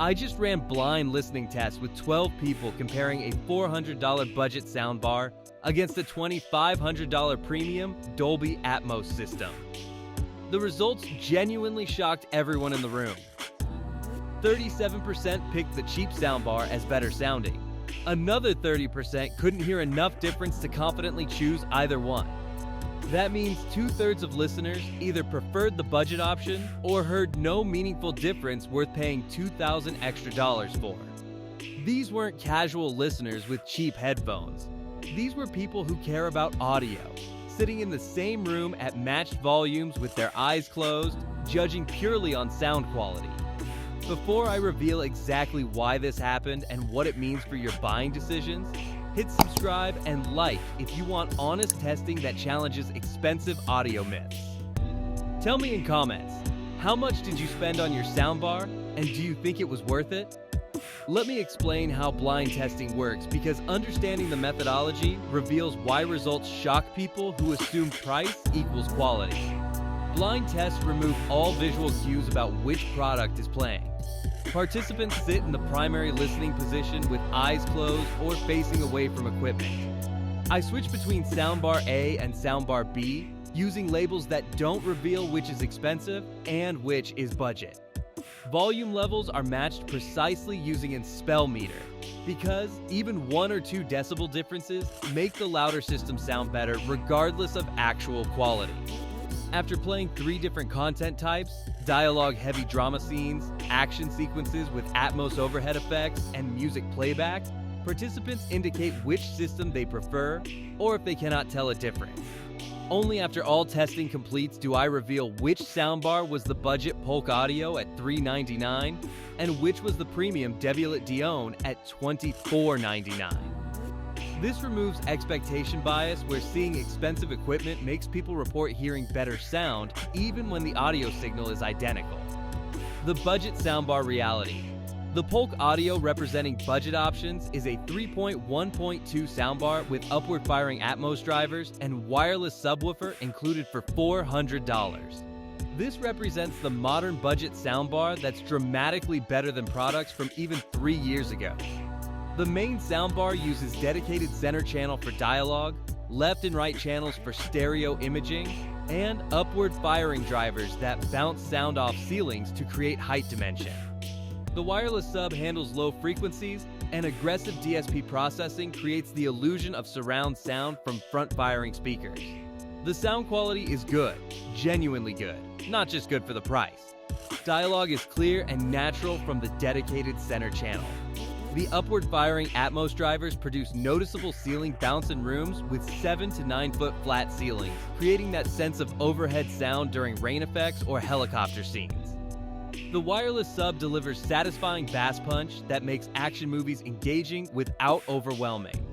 I just ran blind listening tests with 12 people comparing a $400 budget soundbar against a $2,500 premium Dolby Atmos system. The results genuinely shocked everyone in the room. 37% picked the cheap soundbar as better sounding. Another 30% couldn't hear enough difference to confidently choose either one. That means 2/3 of listeners either preferred the budget option or heard no meaningful difference worth paying $2,000 extra for. These weren't casual listeners with cheap headphones. These were people who care about audio, sitting in the same room at matched volumes with their eyes closed, judging purely on sound quality. Before I reveal exactly why this happened and what it means for your buying decisions, hit subscribe and like if you want honest testing that challenges expensive audio myths. Tell me in comments, how much did you spend on your soundbar, and do you think it was worth it? Let me explain how blind testing works, because understanding the methodology reveals why results shock people who assume price equals quality. Blind tests remove all visual cues about which product is playing. Participants sit in the primary listening position with eyes closed or facing away from equipment. I switch between Soundbar A and Soundbar B using labels that don't reveal which is expensive and which is budget. Volume levels are matched precisely using a spell meter, because even 1 or 2 decibel differences make the louder system sound better regardless of actual quality. After playing 3 different content types, dialogue-heavy drama scenes, action sequences with Atmos overhead effects, and music playback, participants indicate which system they prefer, or if they cannot tell a difference. Only after all testing completes do I reveal which soundbar was the budget Polk audio at $399, and which was the premium Devialet Dione at $24.99. This removes expectation bias, where seeing expensive equipment makes people report hearing better sound even when the audio signal is identical. The budget soundbar reality. The Polk audio representing budget options is a 3.1.2 soundbar with upward firing Atmos drivers and wireless subwoofer included for $400. This represents the modern budget soundbar that's dramatically better than products from even 3 years ago. The main soundbar uses dedicated center channel for dialogue, left and right channels for stereo imaging, and upward firing drivers that bounce sound off ceilings to create height dimension. The wireless sub handles low frequencies, and aggressive DSP processing creates the illusion of surround sound from front-firing speakers. The sound quality is good, genuinely good, not just good for the price. Dialogue is clear and natural from the dedicated center channel. The upward-firing Atmos drivers produce noticeable ceiling bounce in rooms with 7 to 9 foot flat ceilings, creating that sense of overhead sound during rain effects or helicopter scenes. The wireless sub delivers satisfying bass punch that makes action movies engaging without overwhelming.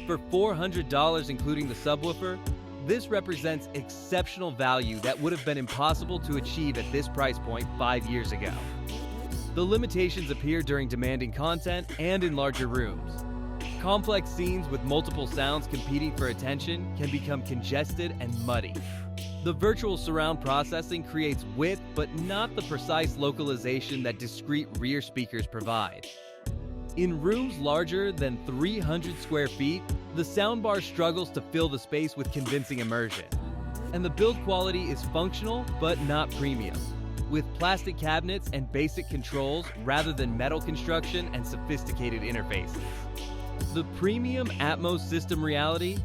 For $400 including the subwoofer, this represents exceptional value that would have been impossible to achieve at this price point 5 years ago. The limitations appear during demanding content and in larger rooms. Complex scenes with multiple sounds competing for attention can become congested and muddy. The virtual surround processing creates width but not the precise localization that discrete rear speakers provide. In rooms larger than 300 square feet, the soundbar struggles to fill the space with convincing immersion. And the build quality is functional but not premium, with plastic cabinets and basic controls rather than metal construction and sophisticated interfaces. The premium Atmos system reality.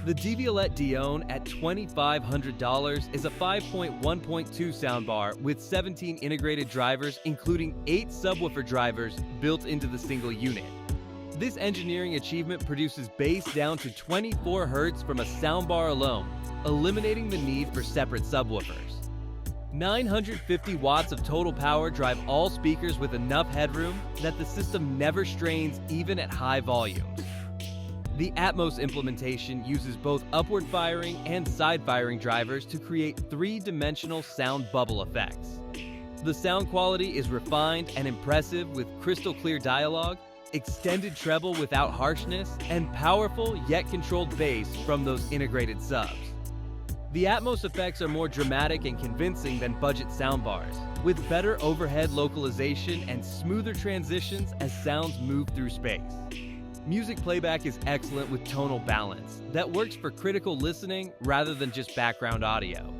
The Devialet Dione at $2,500 is a 5.1.2 soundbar with 17 integrated drivers, including 8 subwoofer drivers built into the single unit. This engineering achievement produces bass down to 24 Hz from a soundbar alone, eliminating the need for separate subwoofers. 950 watts of total power drive all speakers with enough headroom that the system never strains even at high volumes. The Atmos implementation uses both upward firing and side firing drivers to create 3-dimensional sound bubble effects. The sound quality is refined and impressive with crystal clear dialogue, extended treble without harshness, and powerful yet controlled bass from those integrated subs. The Atmos effects are more dramatic and convincing than budget soundbars, with better overhead localization and smoother transitions as sounds move through space. Music playback is excellent with tonal balance that works for critical listening rather than just background audio.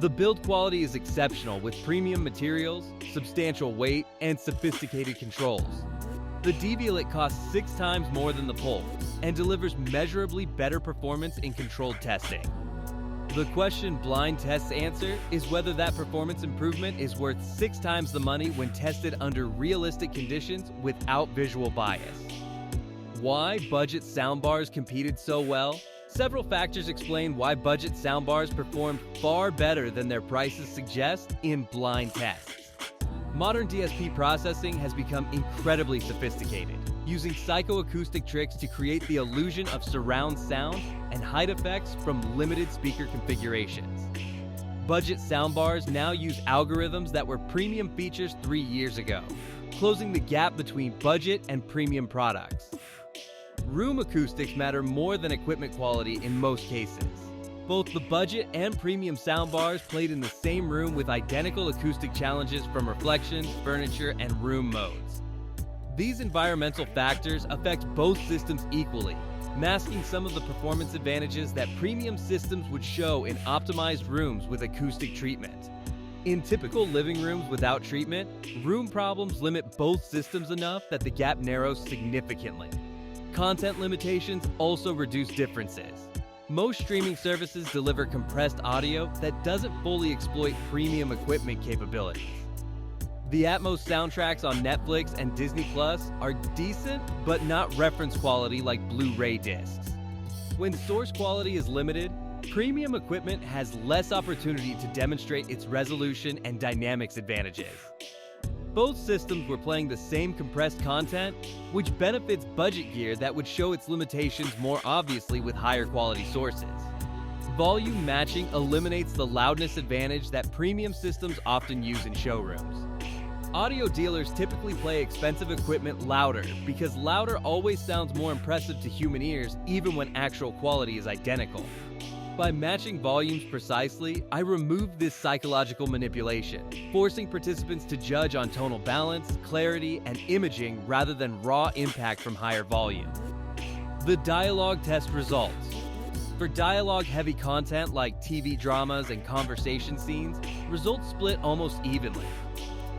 The build quality is exceptional with premium materials, substantial weight, and sophisticated controls. The Devialet costs 6 times more than the Polk and delivers measurably better performance in controlled testing. The question blind tests answer is whether that performance improvement is worth 6 times the money when tested under realistic conditions without visual bias. Why budget soundbars competed so well? Several factors explain why budget soundbars performed far better than their prices suggest in blind tests. Modern DSP processing has become incredibly sophisticated, using psychoacoustic tricks to create the illusion of surround sound and hide effects from limited speaker configurations. Budget soundbars now use algorithms that were premium features 3 years ago, closing the gap between budget and premium products. Room acoustics matter more than equipment quality in most cases. Both the budget and premium soundbars played in the same room with identical acoustic challenges from reflections, furniture, and room modes. These environmental factors affect both systems equally, masking some of the performance advantages that premium systems would show in optimized rooms with acoustic treatment. In typical living rooms without treatment, room problems limit both systems enough that the gap narrows significantly. Content limitations also reduce differences. Most streaming services deliver compressed audio that doesn't fully exploit premium equipment capabilities. The Atmos soundtracks on Netflix and Disney Plus are decent, but not reference quality like Blu-ray discs. When source quality is limited, premium equipment has less opportunity to demonstrate its resolution and dynamics advantages. Both systems were playing the same compressed content, which benefits budget gear that would show its limitations more obviously with higher quality sources. Volume matching eliminates the loudness advantage that premium systems often use in showrooms. Audio dealers typically play expensive equipment louder because louder always sounds more impressive to human ears even when actual quality is identical. By matching volumes precisely, I remove this psychological manipulation, forcing participants to judge on tonal balance, clarity, and imaging rather than raw impact from higher volume. The dialogue test results. For dialogue-heavy content like TV dramas and conversation scenes, results split almost evenly.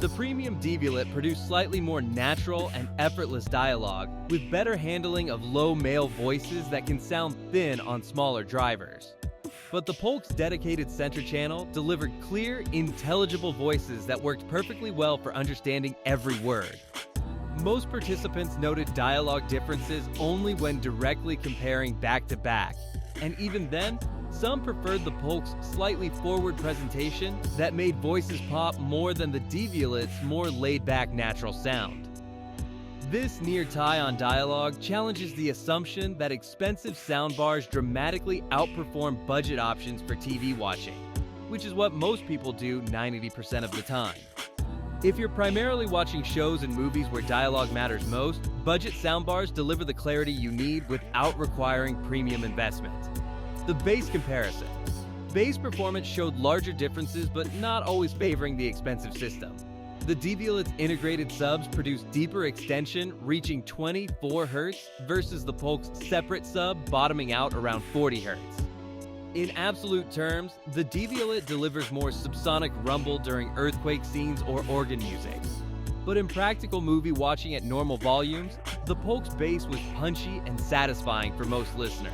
The premium Devialet produced slightly more natural and effortless dialogue with better handling of low male voices that can sound thin on smaller drivers. But the Polk's dedicated center channel delivered clear, intelligible voices that worked perfectly well for understanding every word. Most participants noted dialogue differences only when directly comparing back-to-back, and even then, some preferred the Polk's slightly forward presentation that made voices pop more than the Devialet's more laid-back natural sound. This near tie on dialogue challenges the assumption that expensive soundbars dramatically outperform budget options for TV watching, which is what most people do 90% of the time. If you're primarily watching shows and movies where dialogue matters most, budget soundbars deliver the clarity you need without requiring premium investment. The bass comparison. Bass performance showed larger differences but not always favoring the expensive system. The Devialet's integrated subs produce deeper extension reaching 24 Hz versus the Polk's separate sub bottoming out around 40 Hz. In absolute terms, the Devialet delivers more subsonic rumble during earthquake scenes or organ music. But in practical movie watching at normal volumes, the Polk's bass was punchy and satisfying for most listeners.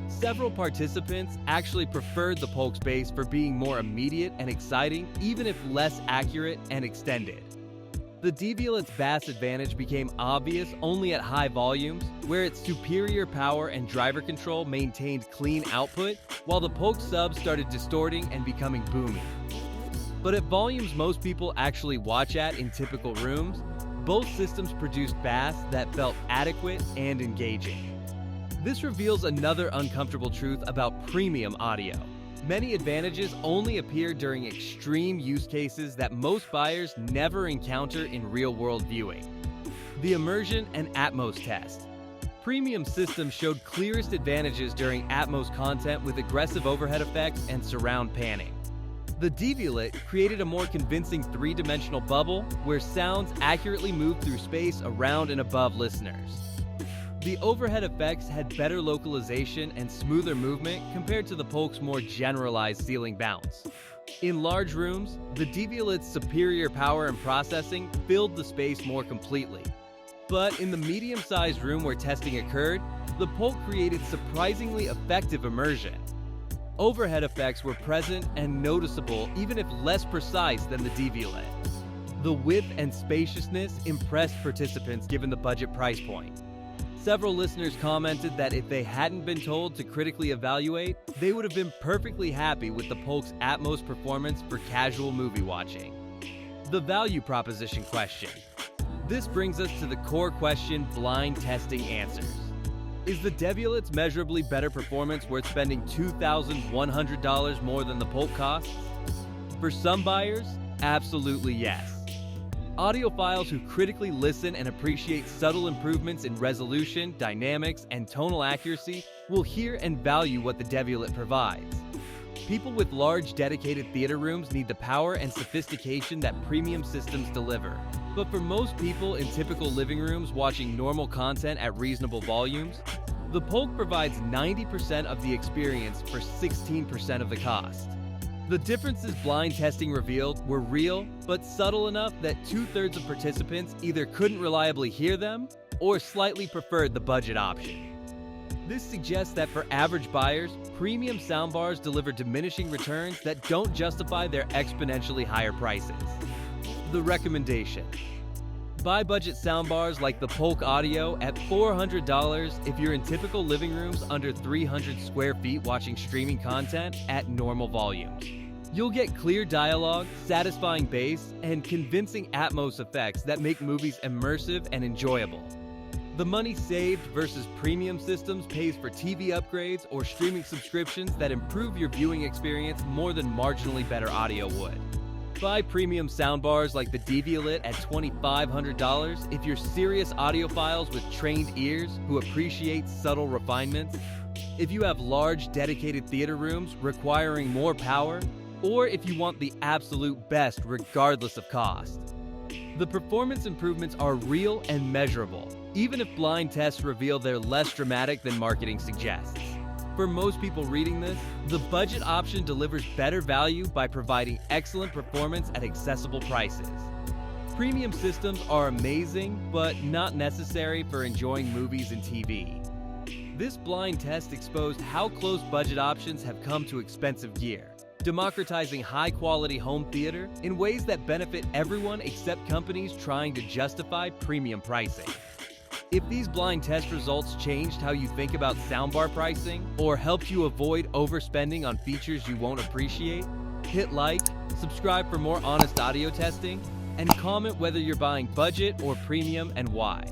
Several participants actually preferred the Polk's bass for being more immediate and exciting, even if less accurate and extended. The Devialet's bass advantage became obvious only at high volumes, where its superior power and driver control maintained clean output, while the Polk sub started distorting and becoming boomy. But at volumes most people actually watch at in typical rooms, both systems produced bass that felt adequate and engaging. This reveals another uncomfortable truth about premium audio. Many advantages only appear during extreme use cases that most buyers never encounter in real-world viewing. The Immersion and Atmos test. Premium systems showed clearest advantages during Atmos content with aggressive overhead effects and surround panning. The Devialet created a more convincing three-dimensional bubble where sounds accurately move through space around and above listeners. The overhead effects had better localization and smoother movement compared to the Polk's more generalized ceiling bounce. In large rooms, the Devialet's superior power and processing filled the space more completely. But in the medium-sized room where testing occurred, the Polk created surprisingly effective immersion. Overhead effects were present and noticeable even if less precise than the Devialet. The width and spaciousness impressed participants given the budget price point. Several listeners commented that if they hadn't been told to critically evaluate, they would have been perfectly happy with the Polk's Atmos performance for casual movie watching. The value proposition question. This brings us to the core question blind testing answers. Is the Devialet's measurably better performance worth spending $2,100 more than the Polk costs? For some buyers, absolutely yes. Audiophiles who critically listen and appreciate subtle improvements in resolution, dynamics, and tonal accuracy will hear and value what the Devialet provides. People with large dedicated theater rooms need the power and sophistication that premium systems deliver. But for most people in typical living rooms watching normal content at reasonable volumes, the Polk provides 90% of the experience for 16% of the cost. The differences blind testing revealed were real, but subtle enough that 2/3 of participants either couldn't reliably hear them or slightly preferred the budget option. This suggests that for average buyers, premium soundbars deliver diminishing returns that don't justify their exponentially higher prices. The recommendation. Buy budget soundbars like the Polk Audio at $400 if you're in typical living rooms under 300 square feet watching streaming content at normal volumes. You'll get clear dialogue, satisfying bass, and convincing Atmos effects that make movies immersive and enjoyable. The money saved versus premium systems pays for TV upgrades or streaming subscriptions that improve your viewing experience more than marginally better audio would. Buy premium soundbars like the Devialet at $2,500 if you're serious audiophiles with trained ears who appreciate subtle refinements, if you have large dedicated theater rooms requiring more power, or if you want the absolute best regardless of cost. The performance improvements are real and measurable, even if blind tests reveal they're less dramatic than marketing suggests. For most people reading this, the budget option delivers better value by providing excellent performance at accessible prices. Premium systems are amazing, but not necessary for enjoying movies and TV. This blind test exposed how close budget options have come to expensive gear, democratizing high-quality home theater in ways that benefit everyone except companies trying to justify premium pricing. If these blind test results changed how you think about soundbar pricing or helped you avoid overspending on features you won't appreciate, hit like, subscribe for more honest audio testing, and comment whether you're buying budget or premium and why.